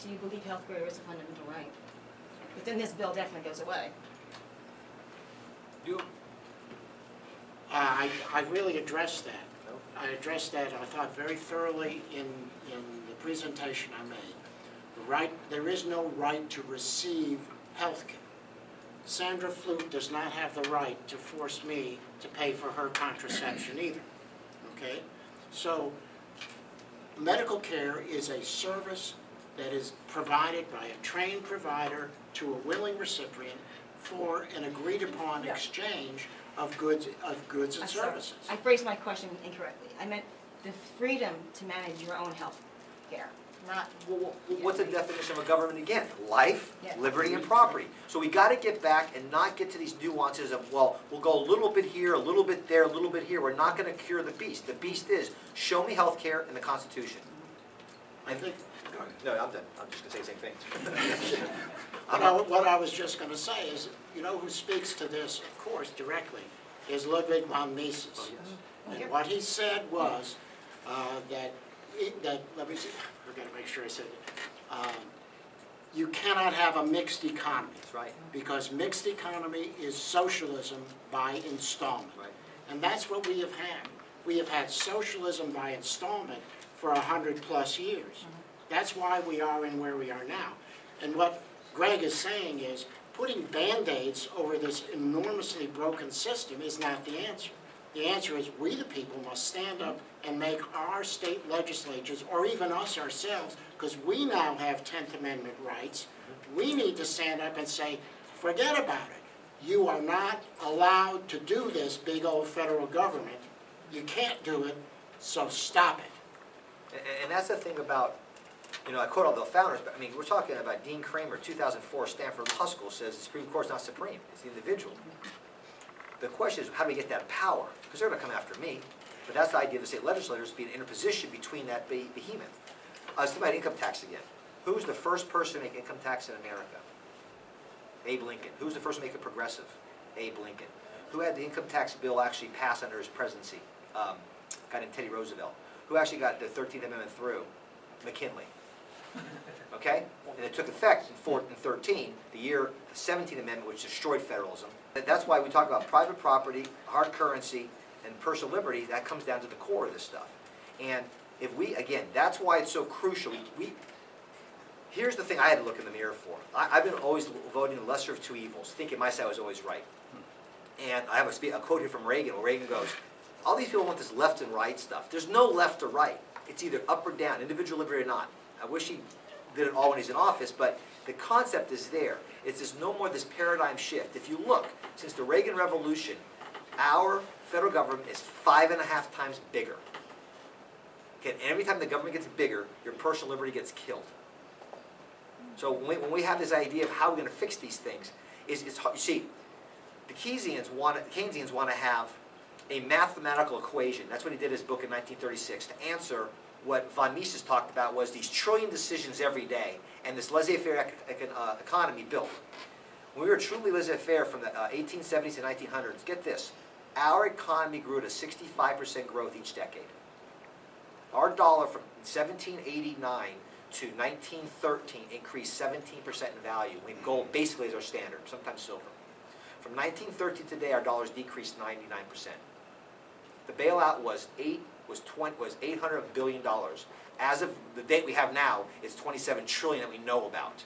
do you believe health care is a fundamental right? But then this bill definitely goes away. You? I really addressed that. I addressed that, I thought, very thoroughly in the presentation I made. There is no right to receive health care. Sandra Fluke does not have the right to force me to pay for her contraception either. Okay? So, medical care is a service that is provided by a trained provider to a willing recipient for an agreed-upon exchange of goods and services. I phrased my question incorrectly. I meant the freedom to manage your own health care, not... Well, what's the definition of a government again? Life, Yeah. liberty, and property. So we got to get back and not get to these nuances of, well, we'll go a little bit here, a little bit there, a little bit here. We're not going to cure the beast. The beast is, show me health care in the Constitution. I think... No, I'm done. I'm just going to say the same thing. What I was just going to say is, you know who speaks to this, of course, directly, is Ludwig von Mises. Oh, yes. And what he said was that, let me see, I've got to make sure I said it. You cannot have a mixed economy. That's right. Because mixed economy is socialism by installment. Right. And that's what we have had. We have had socialism by installment for 100+ years. That's why we are in where we are now. And what Greg is saying is putting Band-Aids over this enormously broken system is not the answer. The answer is we the people must stand up and make our state legislatures, or even us ourselves, because we now have 10th Amendment rights, we need to stand up and say, forget about it. You are not allowed to do this, big old federal government. You can't do it, so stop it. And that's the thing about, you know, I quote all the founders, but I mean, we're talking about Dean Kramer, 2004, Stanford Law School, says the Supreme Court's not supreme, it's the individual. The question is, how do we get that power? Because they're going to come after me. But that's the idea of the state legislators, to be in interposition between that behemoth. Let's think about income tax again. Who's the first person to make income tax in America? Abe Lincoln. Who's the first to make it progressive? Abe Lincoln. Who had the income tax bill actually pass under his presidency? A guy named Teddy Roosevelt. Who actually got the 13th Amendment through? McKinley. Okay? And it took effect in 13, the year, the 17th Amendment, which destroyed federalism. And that's why we talk about private property, hard currency, and personal liberty. That comes down to the core of this stuff. And if we, again, that's why it's so crucial. Here's the thing I had to look in the mirror for. I've been always voting the lesser of two evils, thinking my side was always right. And I have a quote here from Reagan, where Reagan goes, all these people want this left and right stuff. There's no left or right. It's either up or down, individual liberty or not. I wish he did it all when he's in office, but the concept is there. It's just no more this paradigm shift. If you look, since the Reagan Revolution, our federal government is 5.5 times bigger. Okay, and every time the government gets bigger, your personal liberty gets killed. So when we have this idea of how we're going to fix these things, it's hard. You see, the Keynesians want to have a mathematical equation. That's what he did in his book in 1936 to answer what von Mises talked about was these trillion decisions every day and this laissez-faire economy built. When we were truly laissez-faire from the 1870s to 1900s, get this, our economy grew at a 65% growth each decade. Our dollar from 1789 to 1913 increased 17% in value, when gold basically is our standard, sometimes silver. From 1913 to today, our dollars decreased 99%. The bailout was $800 billion. As of the date we have now, it's $27 trillion that we know about.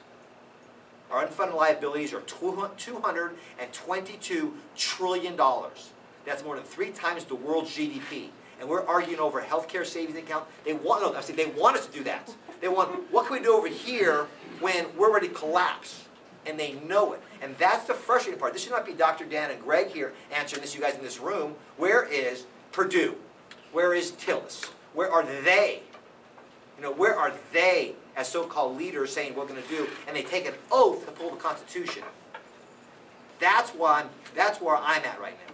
Our unfunded liabilities are $222 trillion. That's more than 3 times the world's GDP. And we're arguing over a healthcare savings account. They want us to do that. They want, what can we do over here when we're ready to collapse? And they know it. And that's the frustrating part. This should not be Dr. Dan and Greg here answering this, you guys in this room. Where is Purdue? Where is Tillis? Where are they? You know, where are they as so-called leaders saying what we're going to do, and they take an oath to uphold the Constitution? That's where I'm at right now.